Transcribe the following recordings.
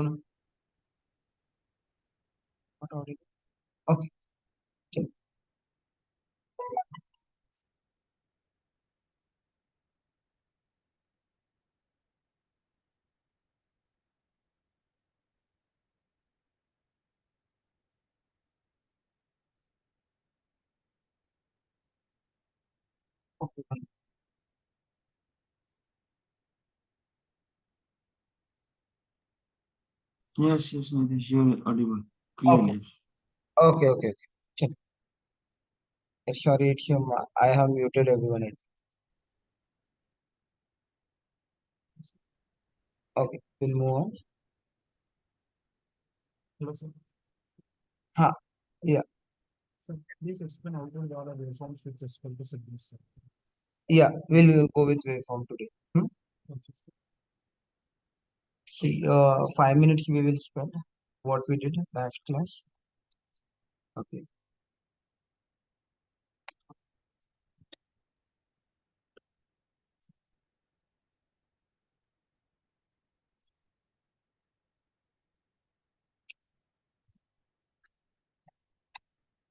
Not audible. Okay. चलो, okay, fine. Yes, yes, Nitish, you're audible Okay. clearly. Okay. चलो, sorry, I have muted everyone. Okay, we'll move on. Hello, sir. हाँ, yeah, Sir, please explain how to draw the waveforms with respect to signals, sir. yeah, we'll go with waveform today. Okay. See, 5 minutes we will spend what we did last class. Okay,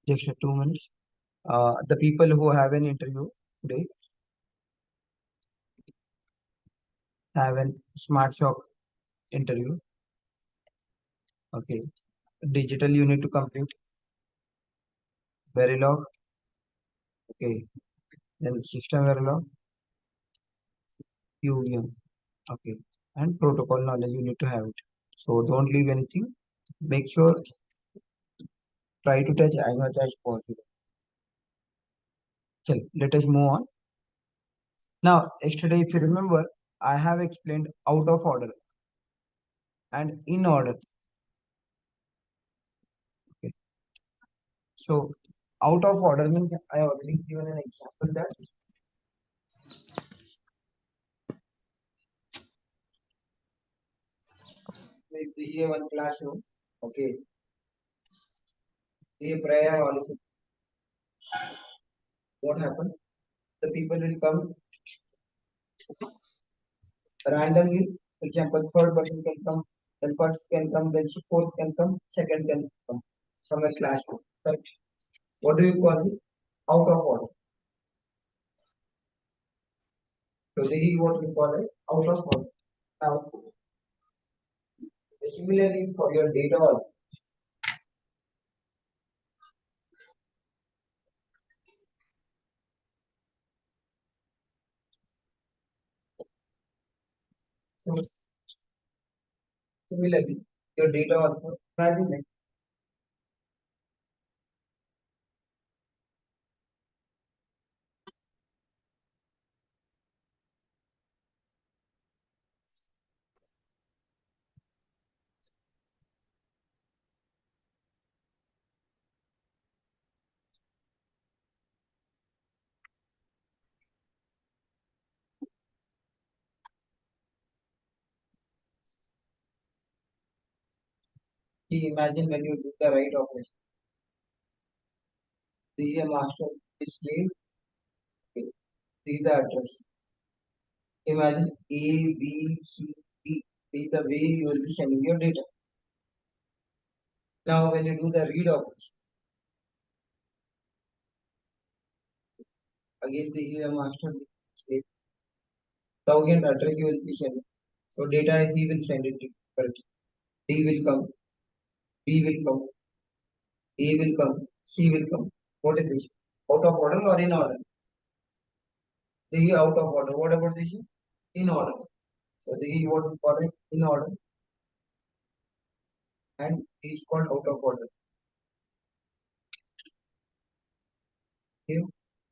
just 2 minutes. The people who have an interview today have an smart shock interview. Okay, digital you need to complete. Verilog. Okay, then system Verilog, UVM. Okay, and protocol knowledge you need to have it. So don't leave anything. Make sure try to touch as much as possible. Chalo, let us move on. Now, yesterday, if you remember, I have explained out of order and in order. Okay. So, out of order means I already given an example that if the one classroom, okay, the prayer also, what happened? The people will come randomly. Example, third person can come, then first can come, then fourth can come, second can come from a classroom. Correct? What do you call it? Out of order. So this is what we call it out of order. Now, similarly for your data also. So similarly, your data also. Imagine it. Imagine when you do the right operation. The master is slave. Okay. See the address. Imagine A, B, C, D. This is the way you will be sending your data. Now, when you do the read operation, again the is a master slave. So again address you will be sending. So data he will send it to you. Correct. D will come, B will come, A will come, C will come. What is this? Out of order or in order? The out of order. What about this? In order. So this is what we call it in order and is called out of order. Here,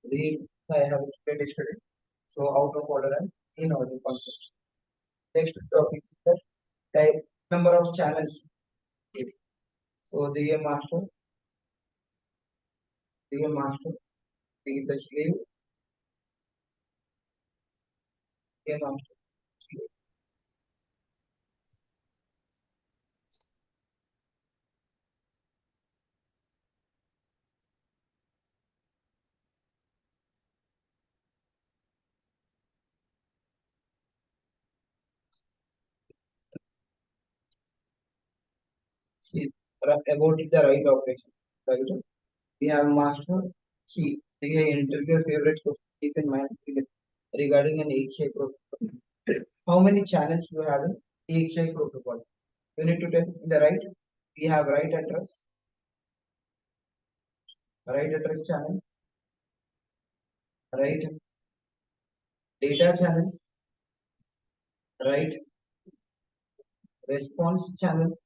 the I have explained yesterday. So out of order and in order concept. Next topic is the type number of channels. Okay. So the master, the slave, the master, slave. See, about the right operation. Right? We have master. See, they enter your favorite question. Keep in mind regarding an HA protocol. How many channels you have in HA protocol? You need to tell in the right. We have right address channel, right data channel, right response channel,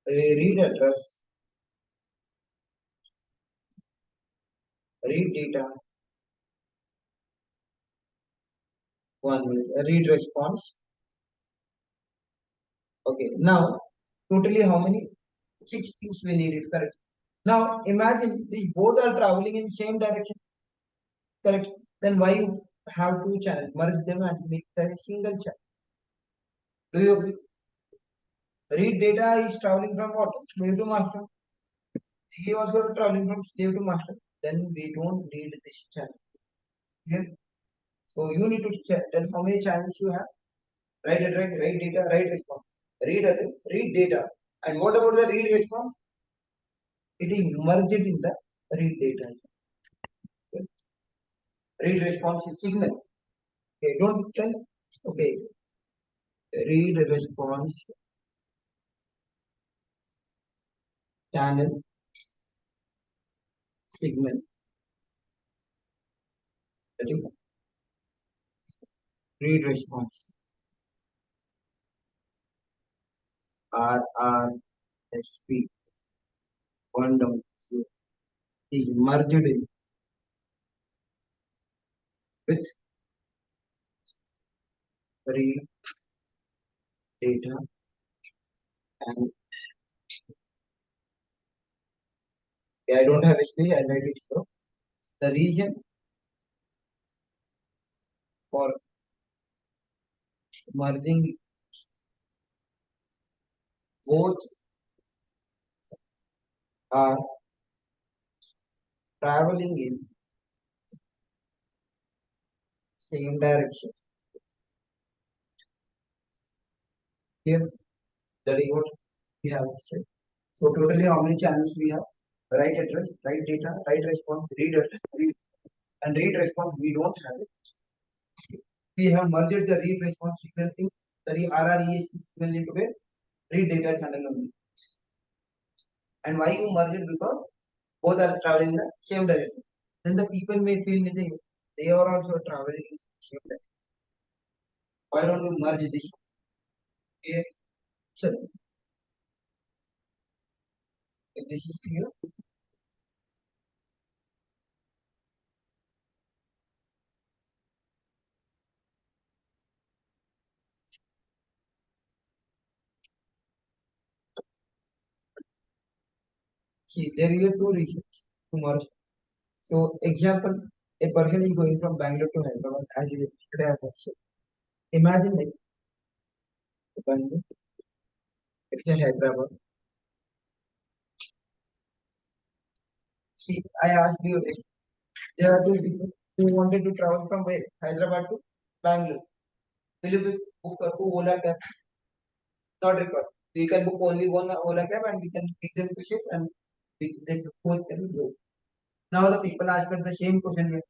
read address, read data, one minute, read response. Okay, now totally how many? Six things we needed, correct? Now imagine these both are traveling in same direction, correct? Then why you have two channels? Merge them and make it a single channel. Do you agree? Read data is traveling from what? Slave to master. He also traveling from slave to master. Then we don't need this channel. Clear? So you need to tell how many channels you have. Write address, write data, write response. Read address, read data. And what about the read response? It is merged in the read data. Okay. Read response is signal. Okay, don't tell. Okay, read response channel signal. That is read response. RRSP. One down. So is merged in with read data and I don't have SP. I write it here. The region for merging both are traveling in same direction. Here, that is what we have said. So totally how many channels we have? Write address, write data, write response, read address, read and read response we don't have it. We have merged the read response signal in that is RREH signal into a read data channel only. And why you merge it? Because both are traveling in the same direction. Then the people may feel they are also traveling in the same direction. Why don't you merge this? Okay. So if this is clear, see there are two reasons to merge. So example, a person is going from Bangalore to Hyderabad as you yesterday I have said. Imagine like Bangalore, it's a Hyderabad. See, I asked you like, there are two people who wanted to travel from where? Hyderabad to Bangalore. Will you book a two Ola cab? Not required. We can book only one Ola cab and we can pick them to ship and they both can go. Now the people ask us the same question here.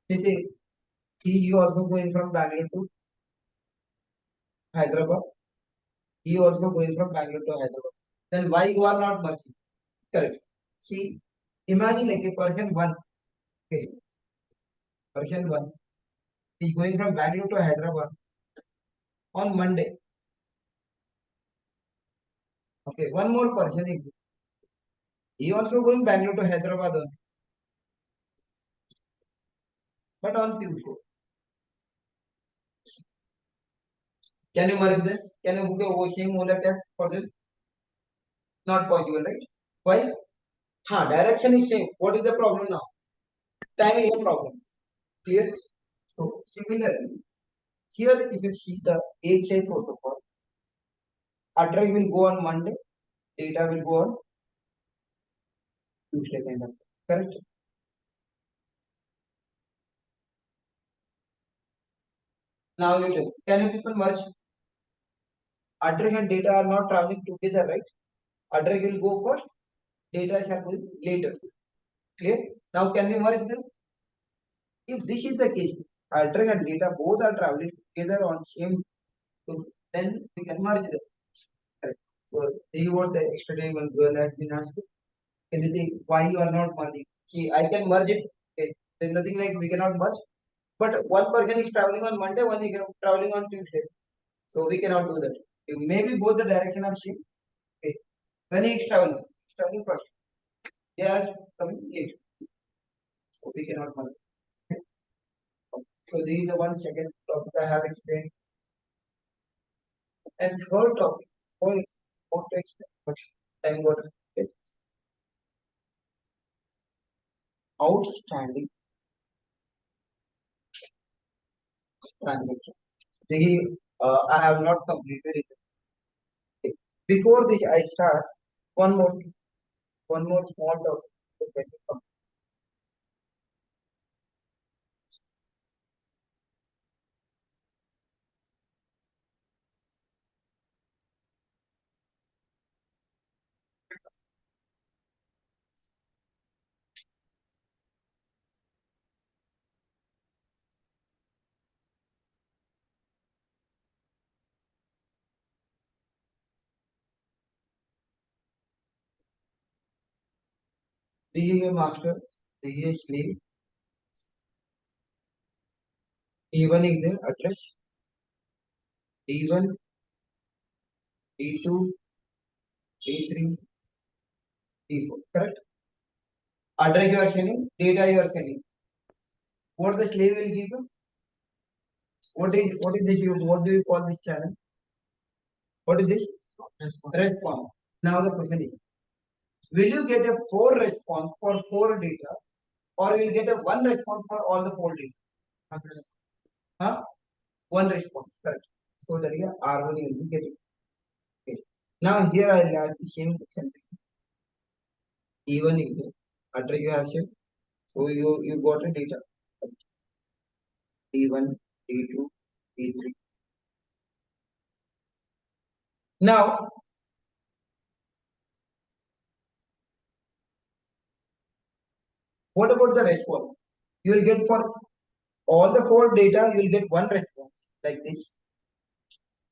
They say, he is also going from Bangalore to Hyderabad. He also going from Bangalore to Hyderabad. Then why you are not merging? Correct. See, imagine like a person one. Okay, person one is going from Bangalore to Hyderabad on Monday. Okay, one more person is he also going Bangalore to Hyderabad on, but on Tuesday. Can you merge them? Can you book a same Ola cab for them? Not possible, right? Why? Direction is same. What is the problem now? Time is a problem. Clear? So similarly, here if you see the HA protocol, address will go on Monday, data will go on Tuesday kind of. Correct? Now you tell, can you people merge? Address and data are not traveling together, right? Address will go first, data shall go later. Clear? Now can we merge them? If this is the case, address and data both are traveling together on same, so then we can merge them. Correct. So this is what the yesterday one girl has been asked. Can you think why you are not merging? See, I can merge it. Okay. There's nothing like we cannot merge. But one person is traveling on Monday, one is traveling on Tuesday. So we cannot do that. Maybe both the direction are same. Okay. When he is traveling first. They are coming late. So we cannot merge. Okay. So this is the one second topic I have explained. And third topic, oh, what to explain, but time got okay. Outstanding transaction. I have not completed it. Okay. Before this, I start one more thing, one more small topic. To get it complete. This is a master, this is a slave. E1 is the address, D1, D2, D3, D4. Correct? Address you are sending, data you are sending. What the slave will give you? What is this? What do you call this channel? What is this? Response. Now the question is, will you get a 4 response for 4 data, or will get a 1 response for all the 4 data? Huh? 1 response, correct. So that is R1 you will be getting. Okay. Now here I will ask the same question. E1 is the address you have said. So you got a data. D1, D2, D3. Now, what about the response? You will get for all the 4 data, you will get 1 response like this.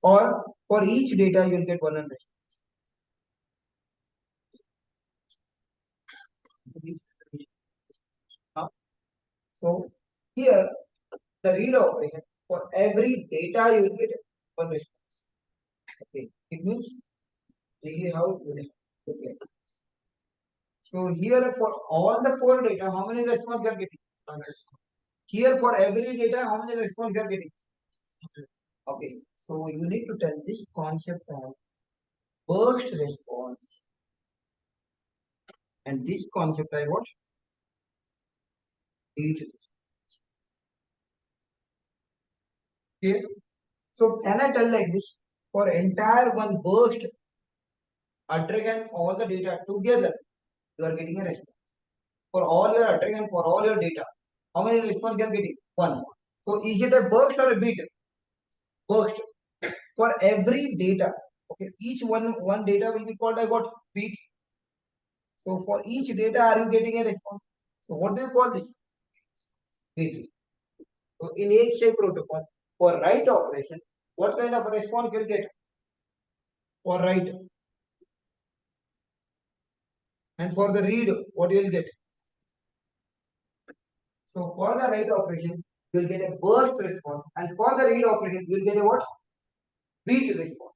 Or for each data, you will get 100. So here the read operation for every data you will get 1 response. Okay, it means this is how it will look like. So here for all the 4 data, how many response you are getting? 1 response. Here for every data, how many response you are getting? Okay, so you need to tell this concept of burst response, and this concept I what? Read response. Okay, so can I tell like this? For entire one burst, address and all the data together, you are getting a response. For all your address and for all your data, how many response you are getting? 1. So is it a burst or a beat? Burst. For every data, okay, each one data will be called I what? Beat. So for each data, are you getting a response? So what do you call this? Beat. So in Axi Protocol, for write operation, what kind of response you will get? For write. And for the read, what you will get? So for the write operation, you will get a burst response, and for the read operation, you will get a what? Beat response.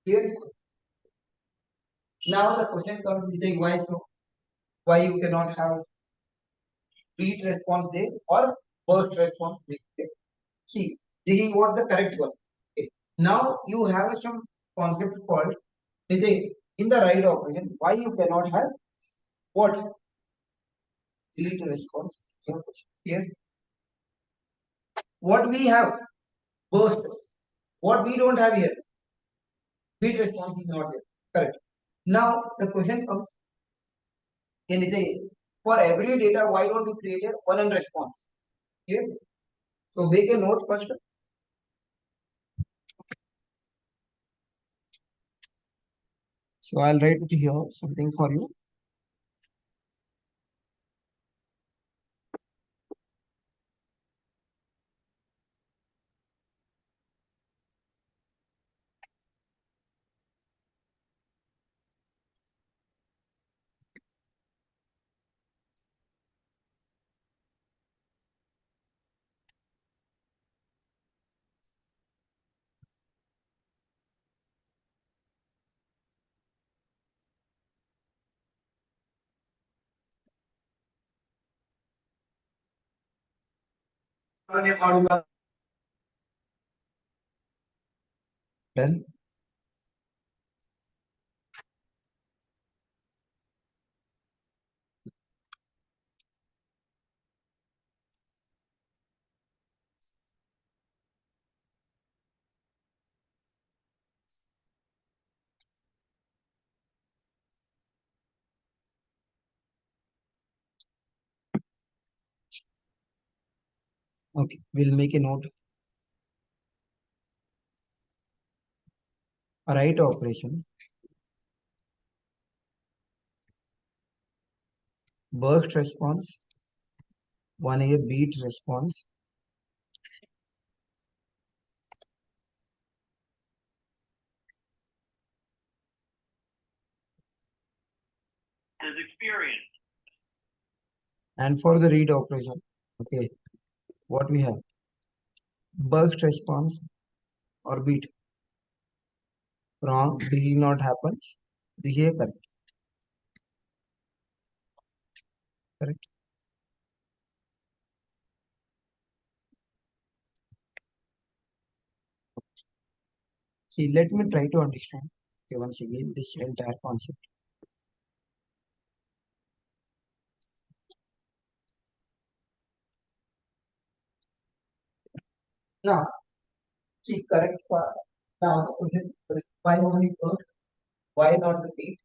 Clear? Now the question comes, you think why so? Why you cannot have beat response there or burst response there? See, this is what the correct one. Okay. Now you have some concept called in the write operation. Why you cannot have what? Beat response. Here, what we have burst. What we don't have here, beat response is not there. Correct. Now the question comes, for every data, why don't you create a one response? Here. So make a note first. So I'll write it here something for you. Done. Okay, we'll make a note. A write operation, burst response, 1 year beat response, and for the read operation, okay, what we have, burst response or beat. Wrong, this is not happen. This is correct. Correct. See, let me try to understand. Okay, once again, this entire concept. Now, see, correct. Now, the question is why only burst? Why not the beat?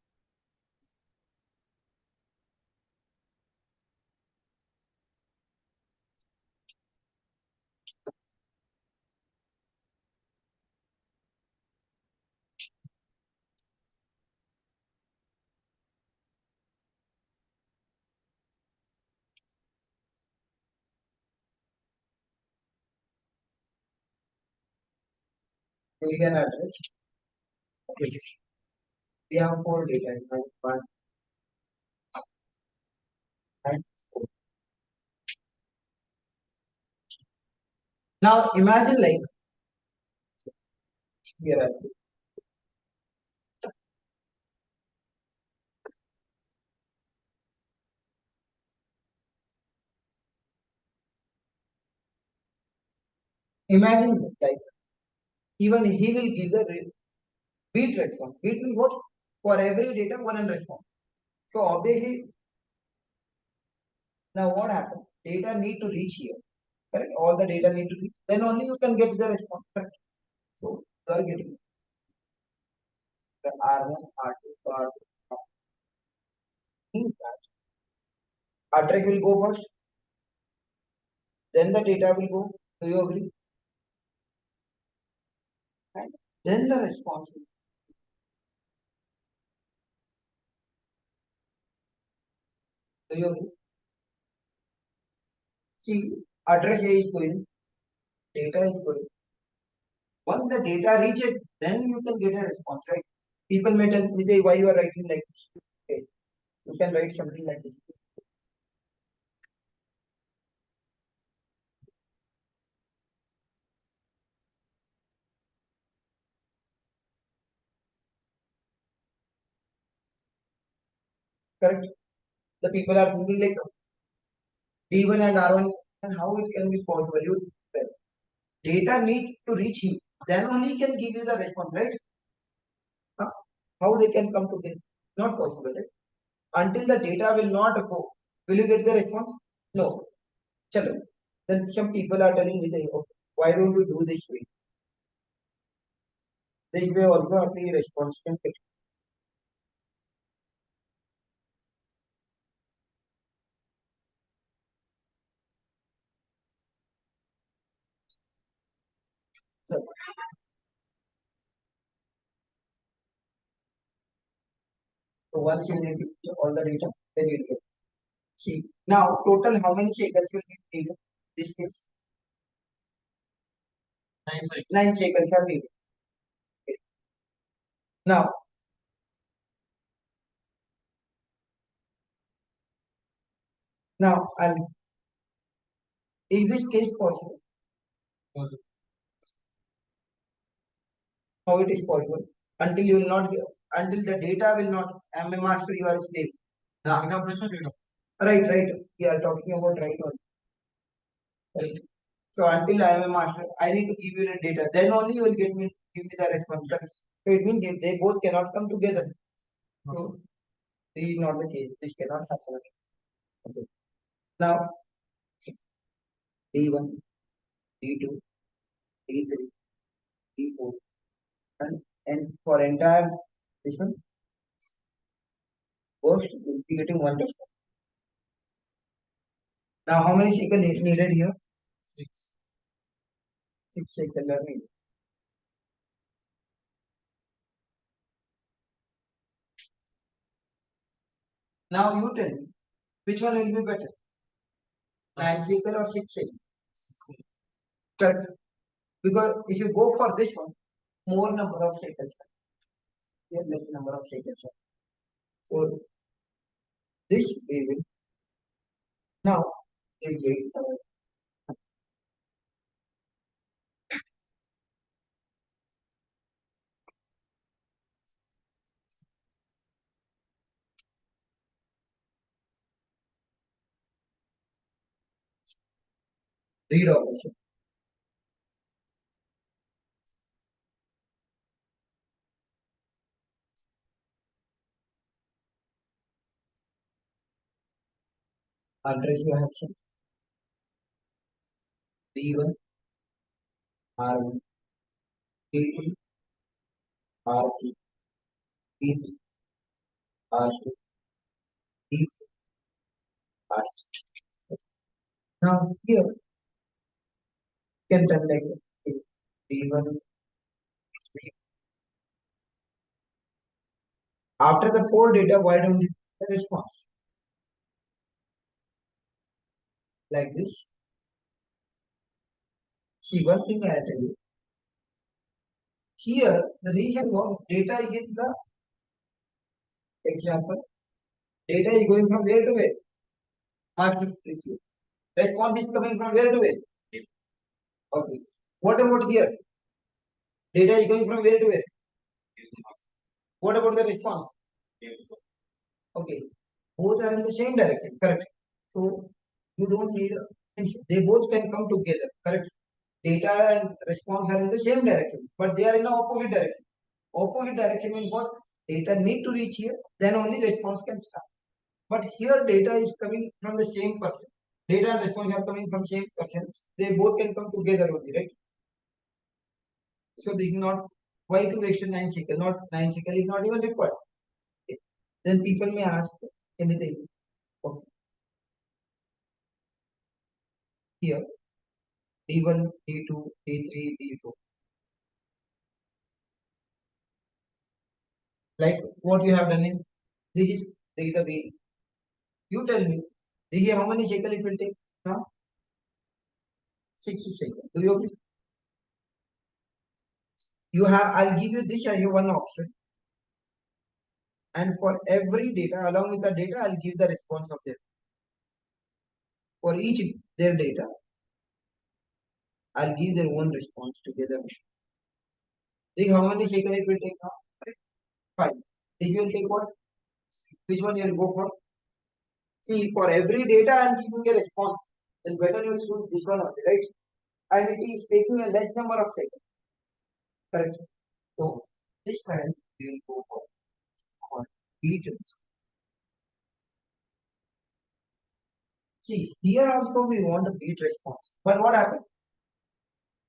Boolean address. Okay. We have four data, right? One and four. Now, imagine like here. Imagine like even he will give the beat response. Beat will what? For every data, one and response. So obviously, now what happens? Data need to reach here. Correct? All the data need to reach. Then only you can get the response. Correct? So you are getting the R1, R2, R2. Means that address will go first. Then the data will go. Do you agree? And then the response will. Do you agree? See, address A is going, data is going. Once the data reaches, then you can get a response, right? People may tell me, why you are writing like this? Okay, you can write something like this. Correct? The people are thinking like D1 and R1, and how it can be possible? You well, data need to reach him, then only he can give you the response, right? Huh? How they can come together? Not possible, right? Until the data will not go, will you get the response? No. Chalo. Then some people are telling me, okay, why don't you do this way? This way also आपकी response can get. So So once you need to put all the data, then you get. See, now total how many shekels will be needed? This case 9 shekels are needed. Okay. Now I'll is this case possible? How it is possible? Until you will not until the data will not am a master, you are a slave. Right, right. We are talking about right one. Right. So until I am a master, I need to give you the data. Then only you will give me the response. So it means they both cannot come together. So this is not the case. This cannot happen. Okay. Now D1, D2, D3, D4, and for entire this one, first will be getting one response. Now how many cycle is needed here? 6 cycle are needed. Now you tell me which one will be better? 9 cycle or 6 cycle? Correct. Because if you go for this one, more number of cycles, here less number of cycles. So this we will now deviate read operation. Address you have seen D1, R1, D2, R2, D3, R3, D4, R6. Now here you can tell like D1. After the 4 data, why don't you get the response? Like this. See, one thing I tell you. Here, the reason why data is in the example, data is going from where to where? Master receive. Response is coming from where to where? Okay. What about here? Data is going from where to where? What about the response? Okay. Both are in the same direction, correct? So you don't need they both can come together, correct? Data and response are in the same direction, but they are in the opposite direction. Opposite direction means what? Data need to reach here, then only response can start. But here data is coming from the same person. Data and response are coming from same persons. They both can come together only, right? So this is not why to waste 9 cycle. Not 9 cycle is not even required. Okay. Then people may ask anything. Okay. Here D1, D2, D3, D4. Like what you have done in this is the way. You tell me, this is how many cycle it will take now? 6 cycle. Do you agree? You have I'll give you this as your one option. And for every data, along with the data, I'll give the response of this. For each their data, I'll give their own response together. See how many cycle it will take now? 5. This will take what? Which one you will go for? See, for every data I'm giving a response. Then better you will choose this one only, right? And it is taking a less number of cycles. Correct. So this time we will go for details. See, here also we want a beat response. But what happens?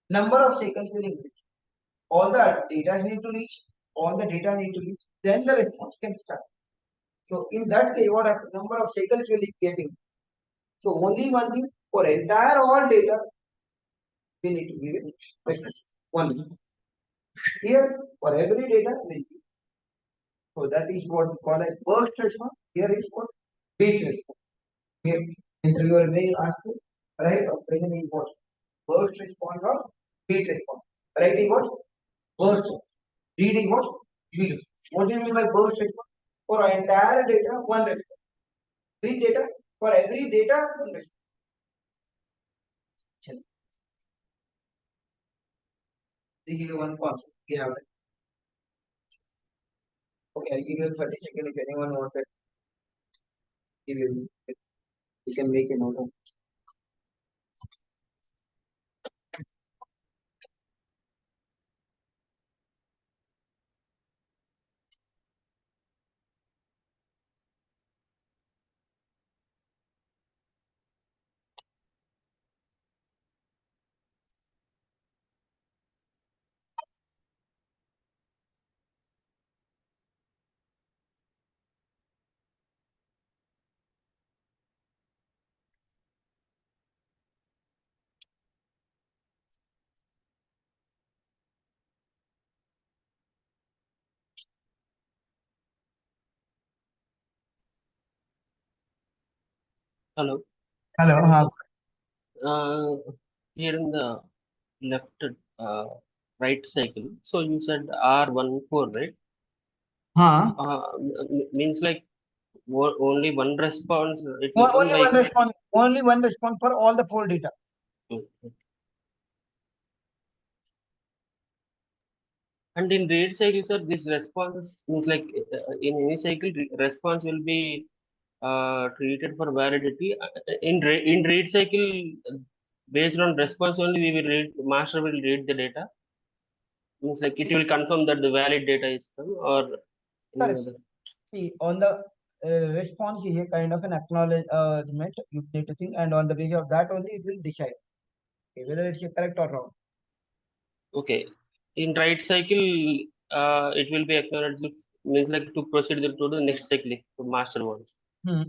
Number of cycles will increase. All the data need to reach, all the data need to reach, then the response can start. So in that case, what happens? Number of cycles will be getting. So only one thing for entire all data, we need to give it reference. One. Here for every data will be So that is what we call a burst response. Here is what beat response. Here interviewer may ask you, right? Present is what burst response or beat response. Right is what burst. Read is what beat. What do you mean by burst response? For entire data, one response. Read data for every data, one response. This is one concept we have. Okay, I'll give you 30 seconds if anyone wants it. Give you, you can make a note of. Hello. Hello, Uh, Here in the left right cycle. So you said R14, right? huh? Means like only one response it will come Only like. one response. Only one response for all the four data. Okay. And in read cycle, sir, this response means like in any cycle, response will be treated for validity. In read cycle, based on response only, we will read. Master will read the data. Means like it will confirm that the valid data is come or any Correct. other. See, on the response is a kind of an acknowledgement you need to think, and on the basis of that only it will decide whether it's correct or wrong. Okay. In right cycle, it will be acknowledged means like to proceed to the next cycle to master one. Hmm.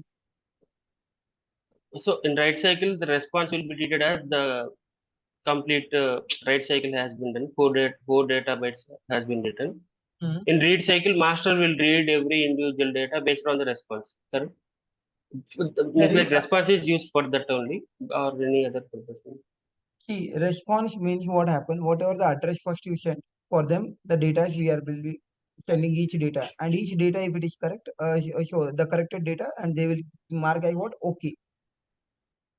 So in right cycle, the response will be treated as the complete right cycle has been done. Four data bytes has been written. Hmm. In read cycle, master will read every individual data based on the response. Correct. Means like response is used for that only or any other purpose. See, response means what happened, whatever the address first you send for them, the data we will be sending each data, and each data if it is correct, show the corrected data, and they will mark I what okay.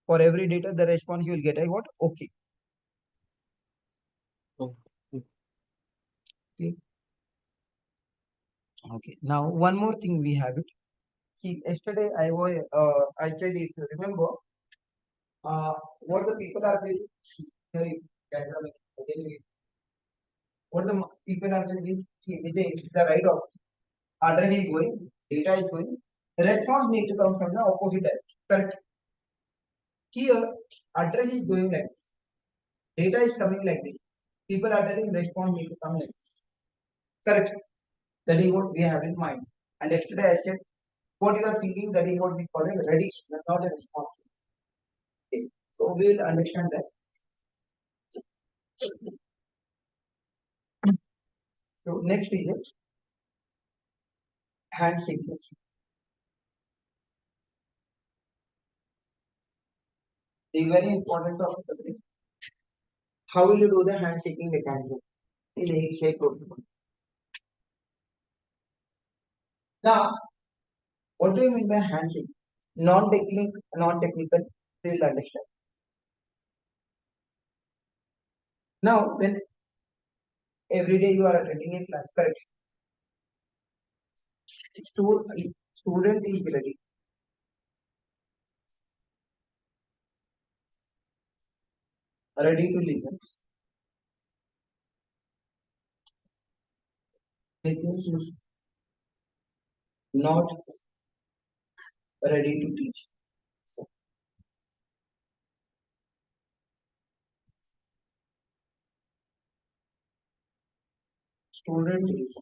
For every data, the response you will get I what okay. Oh. Okay. Okay. Now one more thing we have it. See, yesterday I said if you remember, what the people are doing. Sorry, camera, again, what the people are doing. See, the right of address is going, data is going, response need to come from the opposite direction. Correct. Here, address is going like this, data is coming like this. People are telling response need to come like this. Correct. That is what we have in mind. And yesterday I said, what you are thinking, that is what we call a reddish, not a response. Okay. So we will understand that. So next is it handshaking. The very important topic of it. How will you do the handshaking mechanism in a shake protocol? Now, what do you mean by handshake? Non-technical, you will understand. Now, when every day you are attending a class, correct? Student is ready to listen. Nitin is not ready to teach. Student is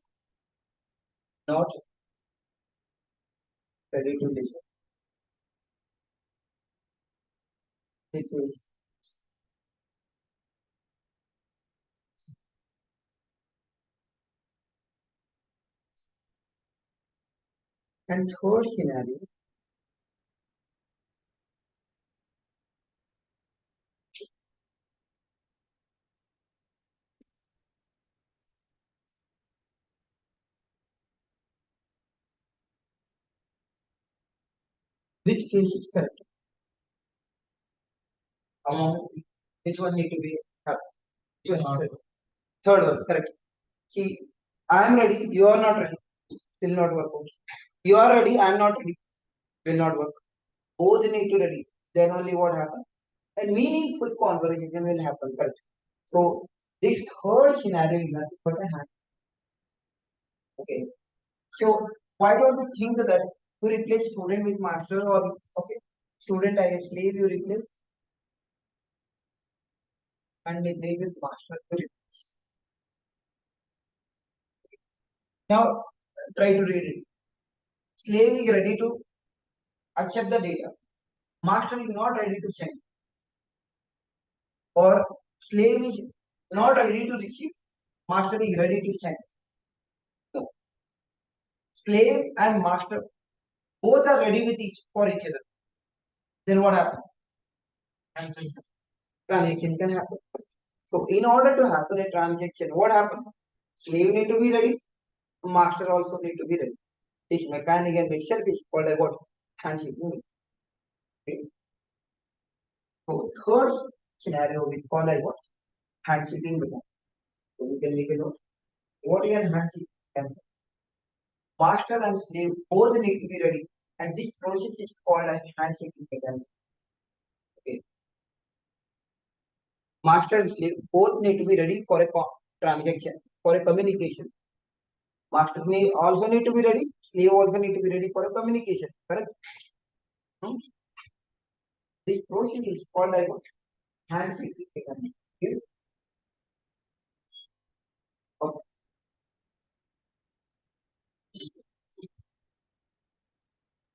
not ready to listen. Nitin And third scenario, which case is correct? Among which one need to be happened? Which one is correct? Third one, correct. See, I am ready, you are not ready, will not work out. You are ready, I am not ready, will not work. Both need to ready. Then only what happens? A meaningful conversation will happen, correct? So this third scenario is nothing but a hand. Okay. So why don't you think that you replace student with master or okay, student I slave you replace and slave with master you replace. Now try to read it. Slave is ready to accept the data. Master is not ready to send. Or slave is not ready to receive. Master is ready to send. So slave and master both are ready with each for each other. Then what happens? Transaction can happen. So in order to happen a transaction, what happens? Slave need to be ready, master also need to be ready. This mechanism itself is called a what? Handshaking. Okay. So third scenario we call a what? Handshaking mechanism. So we can make a note. What is a handshaking mechanism? Master and slave both need to be ready, and this process is called as handshaking mechanism. Okay. Master and slave both need to be ready for a transaction, for a communication. Master may also need to be ready, slave also need to be ready for a communication. Correct? Hmm? This process is called as handshaking mechanism. Okay? Okay.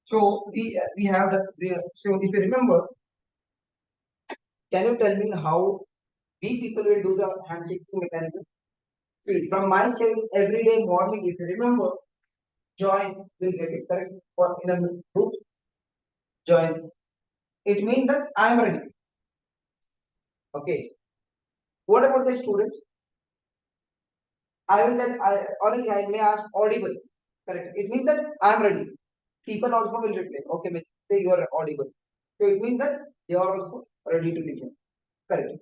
So we have the so if you remember, can you tell me how we people will do the handshaking mechanism? See, from my side, every day morning, if you remember, join will get it correct for in a group join. It means that I am ready. Okay. What about the student? I will tell or I may ask audible. Correct. It means that I am ready. People also will reply. Okay, say you are audible. So it means that they are also ready to listen. Correct.